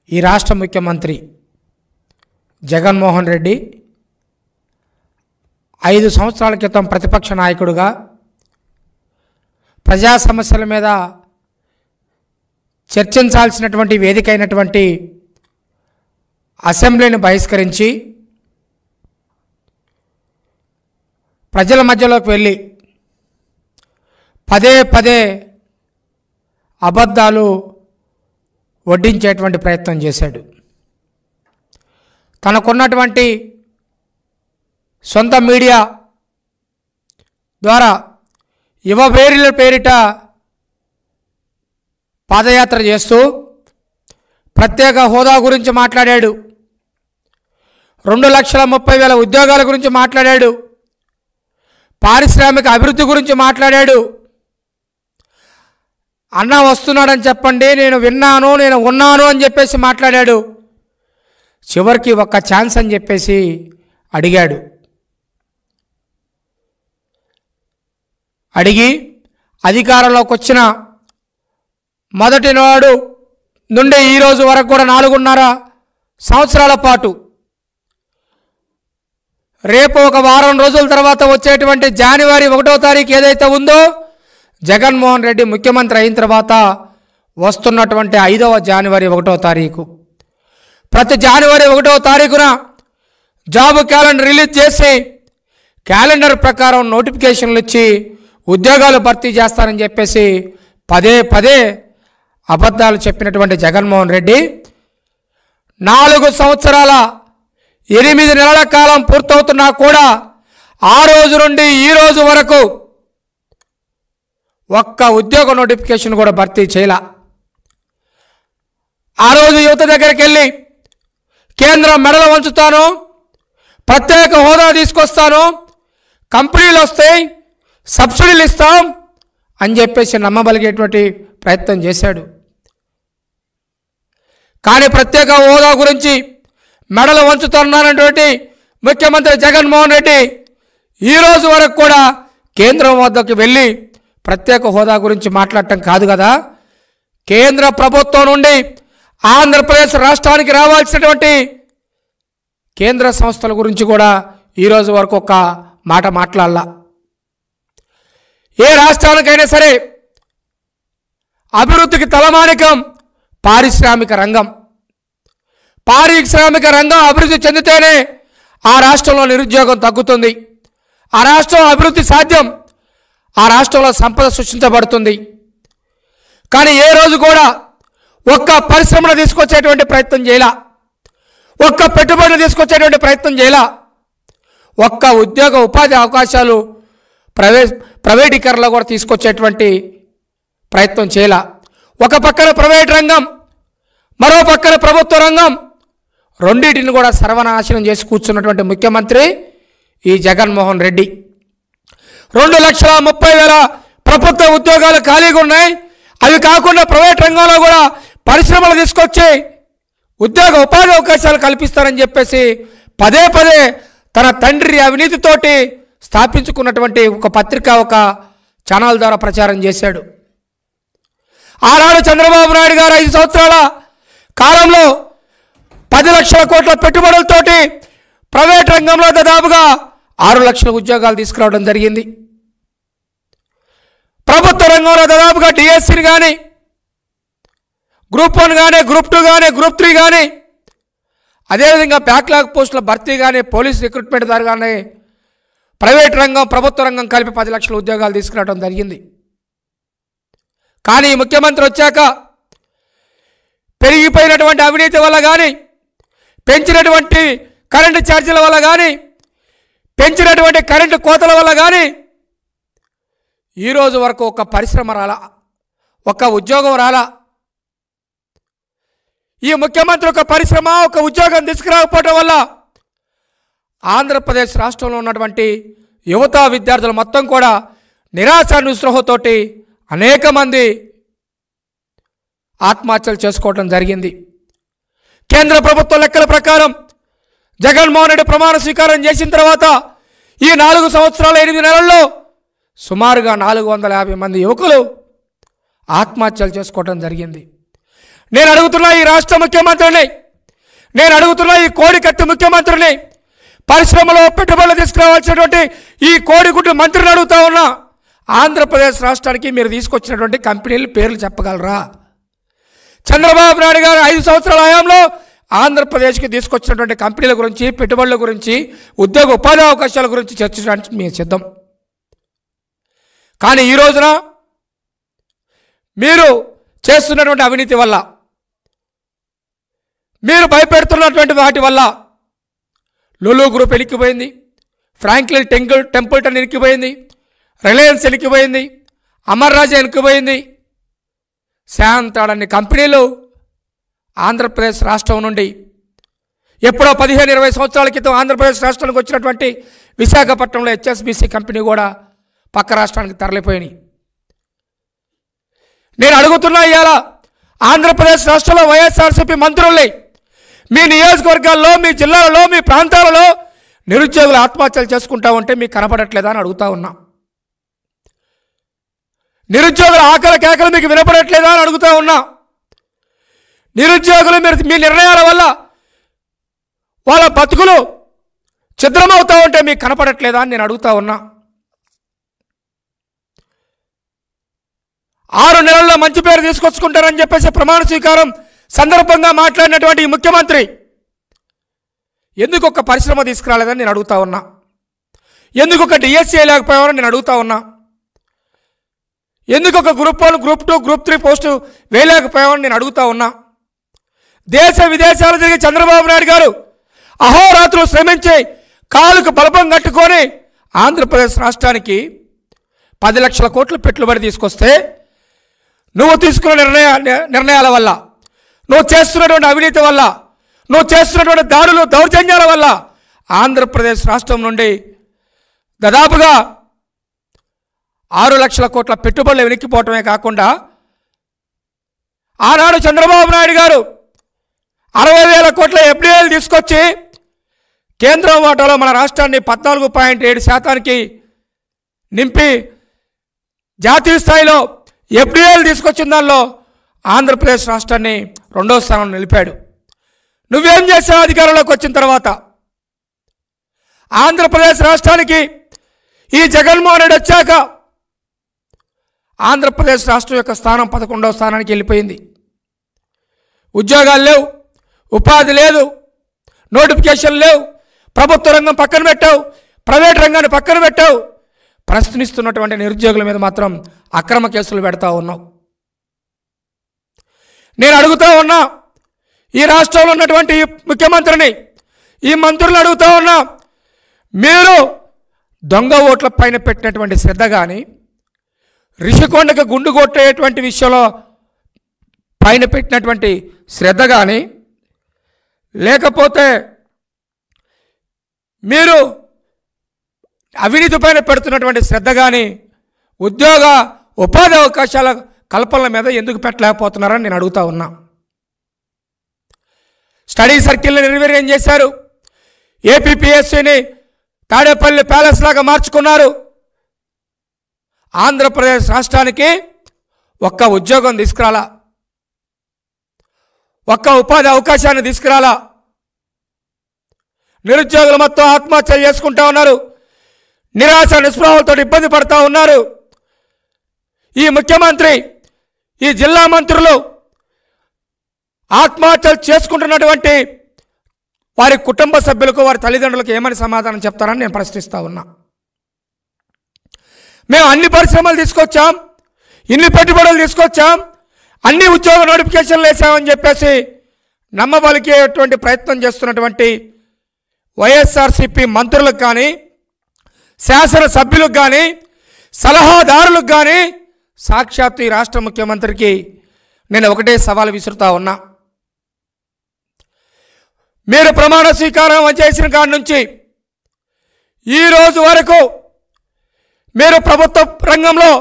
ఈ రాష్ట్ర ముఖ్యమంత్రి జగన్మోహన్ రెడ్డి 5 సంవత్సరాల క్రితం ప్రతిపక్ష నాయకుడిగా ప్రజా సమస్యల మీద చర్చించాల్సినటువంటి వేదిక అయినటువంటి అసెంబ్లీని బహిష్కరించి ప్రజల మధ్యలోకి వెళ్ళి పదే పదే అబద్ధాలు వడ్డించేటువంటి ప్రయత్నం చేశాడు. తనకున్నటువంటి సొంత మీడియా ద్వారా యువవేరుల పేరిట పాదయాత్ర చేస్తూ ప్రత్యేక హోదా గురించి మాట్లాడాడు. 2,30,000 ఉద్యోగాల గురించి మాట్లాడాడు. పారిశ్రామిక అభివృద్ధి గురించి మాట్లాడాడు. అన్న వస్తున్నాడని చెప్పండి, నేను విన్నాను, నేను ఉన్నాను అని చెప్పేసి మాట్లాడాడు. చివరికి ఒక్క ఛాన్స్ అని చెప్పేసి అడిగాడు. అడిగి అధికారంలోకి వచ్చిన మొదటి నాడు నుండి ఈరోజు వరకు కూడా 4.5 సంవత్సరాల పాటు రేపు ఒక వారం రోజుల తర్వాత వచ్చేటువంటి జనవరి 1వ తారీఖు ఏదైతే ఉందో, జగన్మోహన్ రెడ్డి ముఖ్యమంత్రి అయిన తర్వాత వస్తున్నటువంటి 5వ జనవరి 1వ తారీఖు, ప్రతి జనవరి 1వ తారీఖున జాబ్ క్యాలెండర్ రిలీజ్ చేసి క్యాలెండర్ ప్రకారం నోటిఫికేషన్లు ఇచ్చి ఉద్యోగాలు భర్తీ చేస్తారని చెప్పేసి పదే పదే అబద్ధాలు చెప్పినటువంటి జగన్మోహన్ రెడ్డి 4 సంవత్సరాల 8 నెలల కాలం పూర్తవుతున్నా కూడా ఆ రోజు నుండి ఈ రోజు వరకు ఒక్క ఉద్యోగ నోటిఫికేషన్ కూడా భర్తీ చేయాల. ఆ రోజు యువత దగ్గరికి వెళ్ళి కేంద్రం మెడలు వంచుతాను, ప్రత్యేక హోదా తీసుకొస్తాను, కంపెనీలు వస్తాయి, సబ్సిడీలు ఇస్తాం అని చెప్పేసి నమ్మబలిగేటువంటి ప్రయత్నం చేశాడు. కానీ ప్రత్యేక హోదా గురించి మెడలు వంచుతున్నానటువంటి ముఖ్యమంత్రి జగన్మోహన్ రెడ్డి ఈరోజు వరకు కూడా కేంద్రం వద్దకు వెళ్ళి ప్రత్యేక హోదా గురించి మాట్లాడటం కాదు కదా, కేంద్ర ప్రభుత్వం నుండి ఆంధ్రప్రదేశ్ రాష్ట్రానికి రావాల్సినటువంటి కేంద్ర సంస్థల గురించి కూడా ఈరోజు వరకు ఒక మాట మాట్లాడాల. ఏ రాష్ట్రానికైనా సరే అభివృద్ధికి తలమానికం పారిశ్రామిక రంగం. పారిశ్రామిక రంగం అభివృద్ధి చెందితేనే ఆ రాష్ట్రంలో నిరుద్యోగం తగ్గుతుంది, ఆ రాష్ట్రం అభివృద్ధి సాధ్యం, ఆ రాష్ట్రంలో సంపద సృష్టించబడుతుంది. కానీ ఏ రోజు కూడా ఒక్క పరిశ్రమను తీసుకొచ్చేటువంటి ప్రయత్నం చేయాల, ఒక్క పెట్టుబడిని తీసుకొచ్చేటువంటి ప్రయత్నం చేయాల, ఒక్క ఉద్యోగ ఉపాధి అవకాశాలు ప్రైవేటీకరణలో కూడా తీసుకొచ్చేటువంటి ప్రయత్నం చేయాల. ఒక పక్కన ప్రైవేట్ రంగం, మరో పక్కన ప్రభుత్వ రంగం, రెండింటిని కూడా సర్వనాశనం చేసి కూర్చున్నటువంటి ముఖ్యమంత్రి ఈ జగన్మోహన్ రెడ్డి. 2,30,000 ప్రభుత్వ ఉద్యోగాలు ఖాళీగా ఉన్నాయి. అవి కాకుండా ప్రైవేట్ రంగంలో కూడా పరిశ్రమలు తీసుకొచ్చి ఉద్యోగ ఉపాధి అవకాశాలు కల్పిస్తారని చెప్పేసి పదే పదే తన తండ్రి అవినీతితోటి స్థాపించుకున్నటువంటి ఒక పత్రిక, ఒక ఛానల్ ద్వారా ప్రచారం చేశాడు. ఆనాడు చంద్రబాబు నాయుడు గారు 5 సంవత్సరాల కాలంలో 10 లక్షల కోట్ల పెట్టుబడులతోటి ప్రైవేట్ రంగంలో దాదాపుగా 6 లక్షల ఉద్యోగాలు తీసుకురావడం జరిగింది. ప్రభుత్వ రంగంలో దాదాపుగా డిఎస్సిని కానీ, గ్రూప్ 1 కానీ, గ్రూప్ 2 కానీ, గ్రూప్ 3 కానీ, అదేవిధంగా బ్యాక్లాగ్ పోస్టుల భర్తీ కానీ, పోలీస్ రిక్రూట్మెంట్ ద్వారా కానీ ప్రైవేట్ రంగం ప్రభుత్వ రంగం కలిపి 10 లక్షల ఉద్యోగాలు తీసుకురావడం జరిగింది. కానీ ముఖ్యమంత్రి వచ్చాక పెరిగిపోయినటువంటి అవినీతి వల్ల కానీ, పెంచినటువంటి కరెంటు ఛార్జీల వల్ల కానీ, పెంచినటువంటి కరెంటు కోతల వల్ల కానీ ఈరోజు వరకు ఒక పరిశ్రమ రాలా, ఒక ఉద్యోగం రాలా. ఈ ముఖ్యమంత్రి ఒక పరిశ్రమ, ఒక ఉద్యోగం తీసుకురాకపోవడం వల్ల ఆంధ్రప్రదేశ్ రాష్ట్రంలో ఉన్నటువంటి యువత విద్యార్థులు మొత్తం కూడా నిరాశ నిస్పృహతోటి అనేక మంది ఆత్మహత్యలు చేసుకోవడం జరిగింది. కేంద్ర ప్రభుత్వ లెక్కల ప్రకారం జగన్మోహన్ రెడ్డి ప్రమాణ స్వీకారం చేసిన తర్వాత ఈ 4 సంవత్సరాల 8 నెలల్లో సుమారుగా 450 మంది యువకులు ఆత్మహత్యలు చేసుకోవడం జరిగింది. నేను అడుగుతున్నా ఈ రాష్ట్ర ముఖ్యమంత్రిని, నేను అడుగుతున్నా ఈ కోడికత్తి ముఖ్యమంత్రిని, పరిశ్రమలో పెట్టుబడులు తీసుకురావాల్సినటువంటి ఈ కోడిగుడ్డు మంత్రిని అడుగుతా ఉన్నా, ఆంధ్రప్రదేశ్ రాష్ట్రానికి మీరు తీసుకొచ్చినటువంటి కంపెనీల పేర్లు చెప్పగలరా? చంద్రబాబు నాయుడు గారు 5 సంవత్సరాల హయాంలో ఆంధ్రప్రదేశ్కి తీసుకొచ్చినటువంటి కంపెనీల గురించి, పెట్టుబడుల గురించి, ఉద్యోగ ఉపాధి అవకాశాల గురించి చర్చించడానికి మేము సిద్ధం. కానీ ఈ రోజున మీరు చేస్తున్నటువంటి అవినీతి వల్ల, మీరు భయపెడుతున్నటువంటి వాటి వల్ల Lulu group ఎనికిపోయింది, Franklin Templeton ఎనికిపోయింది, Reliance ఎనికిపోయింది, Amar రాజా ఎనికిపోయింది. శాంతాడన్ని కంపెనీలు ఆంధ్రప్రదేశ్ రాష్ట్రం నుండి ఎప్పుడో 15-20 సంవత్సరాల క్రితం ఆంధ్రప్రదేశ్ రాష్ట్రానికి వచ్చినటువంటి విశాఖపట్నంలో హెచ్ఎస్బిసి కంపెనీ కూడా పక్క రాష్ట్రానికి తరలిపోయినాయి. నేను అడుగుతున్నా, ఇవాళ ఆంధ్రప్రదేశ్ రాష్ట్రంలో వైఎస్ఆర్సీపీ మంత్రుల్ని మీ నియోజకవర్గాల్లో, మీ జిల్లాలలో, మీ ప్రాంతాలలో నిరుద్యోగులు ఆత్మహత్యలు చేసుకుంటా ఉంటే మీకు కనపడట్లేదా అని అడుగుతా ఉన్నా. నిరుద్యోగుల ఆకలి కేకలు మీకు వినపడట్లేదా అని అడుగుతా ఉన్నా. నిరుద్యోగులు మీ నిర్ణయాల వల్ల వాళ్ళ బతుకులు ఛిద్రమవుతా ఉంటే మీకు కనపడట్లేదా అని నేను అడుగుతా ఉన్నా. 6 నెలల్లో మంచి పేరు తీసుకొచ్చుకుంటారని చెప్పేసి ప్రమాణ స్వీకారం సందర్భంగా మాట్లాడినటువంటి ఈ ముఖ్యమంత్రి ఎందుకు ఒక పరిశ్రమ తీసుకురాలేదని నేను అడుగుతా ఉన్నా. ఎందుకు ఒక డిఎస్సీ లేకపోయామని నేను అడుగుతా ఉన్నా. ఎందుకు ఒక గ్రూప్ 1, గ్రూప్ 2, గ్రూప్ 3 పోస్టు వేయలేకపోయామని నేను అడుగుతా ఉన్నా. దేశ విదేశాలు తిరిగి చంద్రబాబు నాయుడు గారు అహోరాత్రులు శ్రమించి కాలుకు బలపం కట్టుకొని ఆంధ్రప్రదేశ్ రాష్ట్రానికి 10 లక్షల కోట్ల పెట్టుబడి తీసుకొస్తే నువ్వు తీసుకున్న నిర్ణయాల వల్ల, నువ్వు చేస్తున్నటువంటి అవినీతి వల్ల, నువ్వు చేస్తున్నటువంటి దాడులు, దౌర్జన్యాల వల్ల ఆంధ్రప్రదేశ్ రాష్ట్రం నుండి దాదాపుగా 6 లక్షల కోట్ల పెట్టుబడులు వెనక్కిపోవటమే కాకుండా ఆనాడు చంద్రబాబు నాయుడు గారు 60,000 కోట్ల ఎఫ్డీఐలు తీసుకొచ్చి కేంద్రం వాటాలో మన రాష్ట్రాన్ని 14.7% నింపి జాతీయ స్థాయిలో ఎఫ్డీఐలు తీసుకొచ్చిన దానిలో ఆంధ్రప్రదేశ్ రాష్ట్రాన్ని 2వ స్థానంలో నిలిపాడు. నువ్వేం చేసావు అధికారంలోకి వచ్చిన తర్వాత? ఆంధ్రప్రదేశ్ రాష్ట్రానికి ఈ జగన్మోహన్ రెడ్డి వచ్చాక ఆంధ్రప్రదేశ్ రాష్ట్రం యొక్క స్థానం 11వ స్థానానికి వెళ్ళిపోయింది. ఉద్యోగాలు లేవు, ఉపాధి లేదు, నోటిఫికేషన్ లేవు, ప్రభుత్వ రంగం పక్కన పెట్టావు, ప్రైవేట్ రంగాన్ని పక్కన పెట్టావు. ప్రశ్నిస్తున్నటువంటి నిరుద్యోగుల మీద మాత్రం అక్రమ కేసులు పెడతా ఉన్నావు. నేను అడుగుతా ఉన్నా, ఈ రాష్ట్రంలో ఉన్నటువంటి ముఖ్యమంత్రిని, ఈ మంత్రులను అడుగుతా ఉన్నా, మీరు దొంగ ఓట్ల పైన పెట్టినటువంటి శ్రద్ధ కానీ, రిషికొండకు గుండు కొట్టేటువంటి విషయంలో పైన పెట్టినటువంటి శ్రద్ధ కానీ, లేకపోతే మీరు అవినీతి పైన పెడుతున్నటువంటి శ్రద్ధ కానీ, ఉద్యోగ ఉపాధి అవకాశాల కల్పనల మీద ఎందుకు పెట్టలేకపోతున్నారని నేను అడుగుతా ఉన్నా. స్టడీ సర్కిల్ని నిర్వీర్యం చేశారు. ఏపీపీఎస్సీని తాడేపల్లి ప్యాలెస్ లాగా మార్చుకున్నారు. ఆంధ్రప్రదేశ్ రాష్ట్రానికి ఒక్క ఉద్యోగం తీసుకురాలా, ఒక్క ఉపాధి అవకాశాన్ని తీసుకురాలా. నిరుద్యోగులు మొత్తం ఆత్మహత్యలు చేసుకుంటా ఉన్నారు. నిరాశ నిస్పృహలతో ఇబ్బంది పడతా ఉన్నారు. ఈ ముఖ్యమంత్రి, ఈ జిల్లా మంత్రులు ఆత్మహత్యలు చేసుకుంటున్నటువంటి వారి కుటుంబ సభ్యులకు, వారి తల్లిదండ్రులకు ఏమని సమాధానం చెప్తారని నేను ప్రశ్నిస్తా ఉన్నా. మేము అన్ని పరిశ్రమలు తీసుకొచ్చాం, ఇన్ని పెట్టుబడులు తీసుకొచ్చాం, అన్ని ఉద్యోగ నోటిఫికేషన్లు వేసామని చెప్పేసి నమ్మబలికేటువంటి ప్రయత్నం చేస్తున్నటువంటి వైఎస్ఆర్సీపీ మంత్రులకు కానీ, శాసనసభ్యులకు కానీ, సలహాదారులకు కానీ, సాక్షాత్తు ఈ రాష్ట్ర ముఖ్యమంత్రికి నేను ఒకటే సవాల్ విసురుతా ఉన్నా. మీరు ప్రమాణ స్వీకారం చేసిన కాడి నుంచి ఈ రోజు వరకు మీరు ప్రభుత్వ రంగంలో